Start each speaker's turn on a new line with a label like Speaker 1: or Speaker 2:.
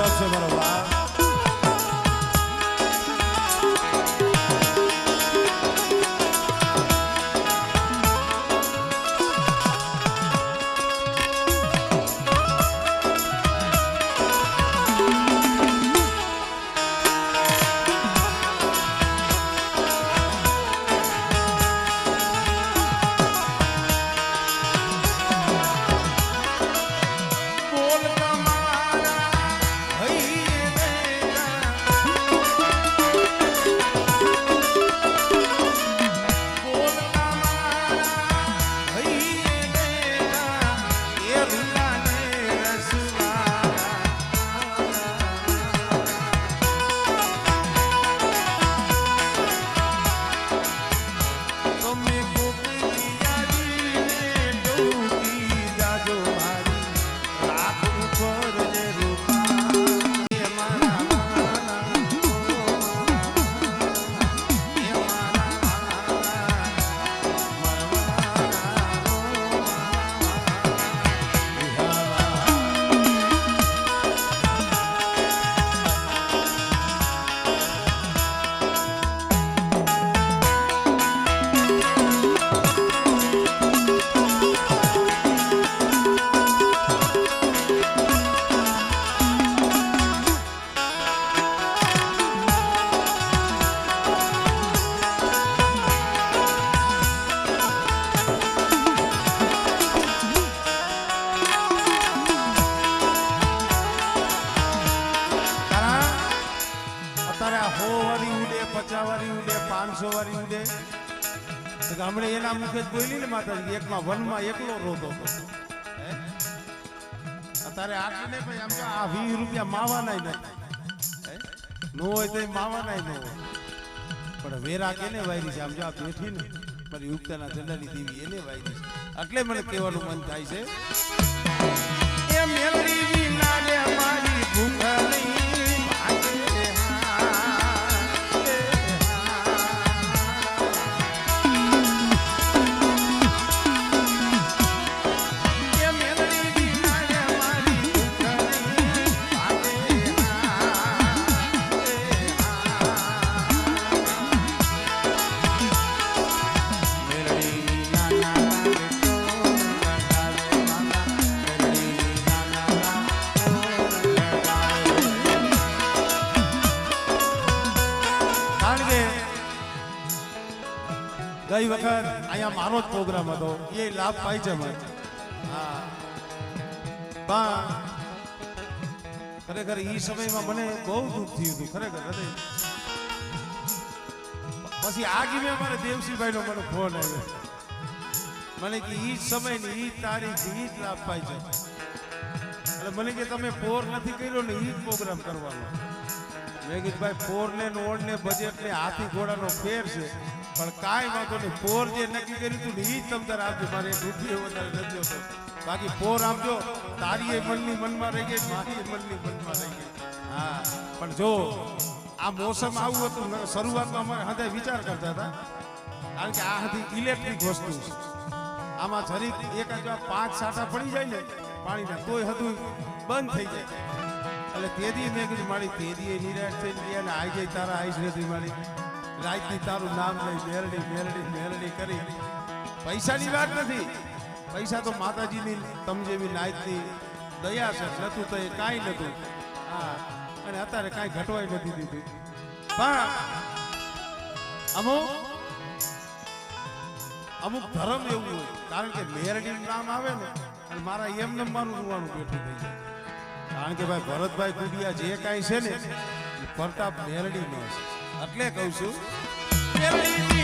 Speaker 1: આપશે મારો બાપ ગામડે એના મુખે બોલી ને માતાજી એકમાં વનમાં એકલો રોતો હતો અત્યારે આટલે ભાઈ આમ આ 20 રૂપિયા માવાના નથી નો હોય તો માવાના ન હોય પણ વેરા કેને વાયરી છે આમ જો આ બેઠી ને મારી યુક્તાના જંડાની દેવી એને વાયરી છે એટલે મને કહેવાનું મન થાય છે એ મેલડી વિના ને મારી ભૂખ નહીં ગઈ વખત અહીંયા મારો જ પ્રોગ્રામ હતો એ લાભ પાઈ છે મને ખરેખર એ સમયમાં મને બહુ દુઃખ થયું હતું ખરેખર હૃદય પછી આગી મારે દેવસિંહભાઈ નો મને ફોન આવ્યો મને કે ઈ સમય ની ઈ તારીખ ઈ જ લાભ પાઈ છે એટલે મને કે તમે પોર નથી કર્યો ને ઈ જ પ્રોગ્રામ કરવાનો મેં કીધું ભાઈ પોર ને નોડ ને બજેટ ને હાથી ઘોડાનો ફેર છે પણ કાંઈ વાંધો નહીં પોર જે નક્કી કર્યું હતું ને એ જ તમ તારે આપજો મારે રૂપિયો વધારે નથી હોતો બાકી પોર આપજો તારી એ મનની મનમાં રહી ગઈ મારી એ મનની મનમાં રહી ગઈ હા પણ જો આ મોસમ આવું હતું શરૂઆતમાં અમે હૃદય વિચાર કરતા હતા કારણ કે આ હતી ઇલેક્ટ્રિક વસ્તુ આમાં જરીક એક જો 5 છાંટા પડી જાય ને પાણીના તોય હતું બંધ થઈ જાય એટલે તેદી મેં કીધું મારી તેદી નિરાશ થઈ ગયા ને આવી જાય તારા આઈશ નથી મારી રાતની તારું નામ લઈ મેરડી મેરડી મેરડી કરી પૈસાની વાત નથી પૈસા તો માતાજીની તમ જેવી નાયતની દયા છે નતું તો એ કાંઈ નતું હા અને અત્યારે કાંઈ ઘટવાય નથી દીધું પણ અમુક ધર્મ એવું હોય કારણ કે મેરડીનું નામ આવે ને અને મારા એમને મારું રૂવાનું બેઠું થઈ જાય કારણ કે ભાઈ ભરતભાઈ કુડિયા જે કાંઈ છે ને એ પ્રતાપ મેરડી નો છે એટલે કહું છું